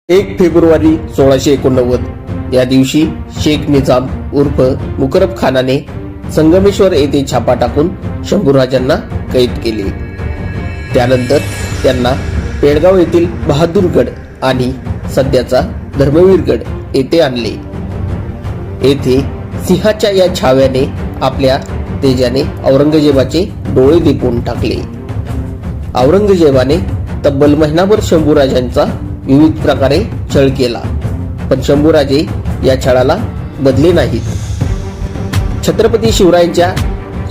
1 February 1689 या दिवशी शेख निजाम उर्फ मुकरब खानाने संगमेश्वर येथे छापा टाकून शंभूराजांना कैद केले. त्यानंतर त्यांना पेडगाव येथील बहादूरगड आणि सध्याचा धर्मवीरगड येथे आणले. येथे सिंहाच्या या छाव्याने आपल्या तेजाने औरंगजेबाचे डोळे दिपवून टाकले. औरंगजेबाने तब्बल महिनाभर शंभूराजांचा विविध प्रकारे छळ केला, पण शंभूराजे या छळाला बदले नाहीत. छत्रपती शिवरायांच्या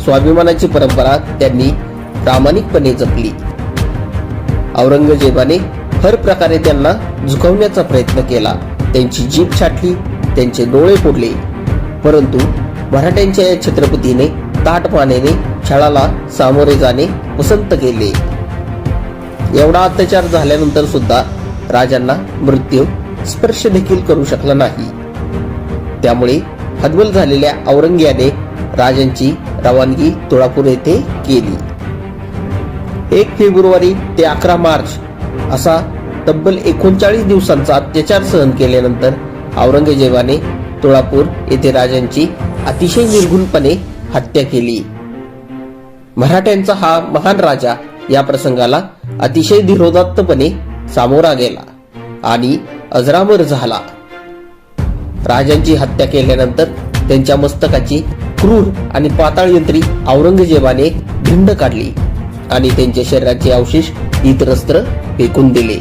स्वाभिमानाची परंपरा त्यांनी प्रामाणिकपणे जपली. औरंगजेबाने हर प्रकारे त्यांना झुकवण्याचा प्रयत्न केला. त्यांची जीभ छाटली, त्यांचे डोळे फोडले, परंतु मराठ्यांच्या या छत्रपतीने ताठमानेने छळाला सामोरे जाणे पसंत केले. एवढा अत्याचार झाल्यानंतर सुद्धा राजांना मृत्यू स्पर्श देखील करू शकला नाही. त्यामुळे हतबल झालेल्या औरंग्याने राजांची रवानगी तुळापूर येथे केली. 1 फेब्रुवारी ते 11 मार्च असा तब्बल 39 दिवसांचा अत्याचार सहन केल्यानंतर औरंगजेबाने तुळापूर येथे राजांची अतिशय निर्घृणपणे हत्या केली. मराठ्यांचा हा महान राजा या प्रसंगाला अतिशय धीरोदात्तपणे सामोरा गेला आणि अजरामर झाला. राजांची हत्या केल्यानंतर त्यांच्या मस्तकाची क्रूर आणि पाताळ यंत्री औरंगजेबाने भिंड काढली आणि त्यांच्या शरीराचे अवशेष इतरत्र फेकून दिले.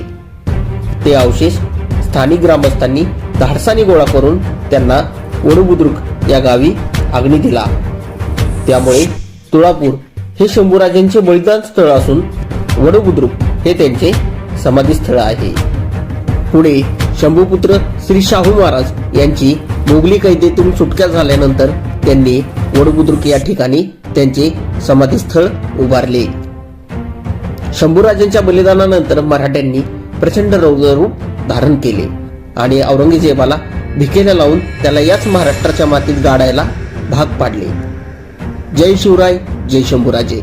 ते अवशेष स्थानिक ग्रामस्थांनी धाडसाने गोळा करून त्यांना वडबुद्रुक या गावी अग्नी दिला. त्यामुळे तुळापूर हे शंभूराजांचे बलिदान स्थळ असून वडबुद्रुक हे त्यांचे समाधीस्थळ आहे. पुढे शंभूपुत्र श्री शाहू महाराज यांची मोगली कैदेतून सुटका झाल्यानंतर त्यांनी वडबुद्रुक या ठिकाणी त्यांचे समाधीस्थळ उभारले. शंभूराजांच्या बलिदानानंतर मराठ्यांनी प्रचंड रौद्ररूप धारण केले आणि औरंगजेबाला भिकेला लावून त्याला याच महाराष्ट्राच्या मातीत गाडायला भाग पाडले. जय शिवराय, जय शंभूराजे.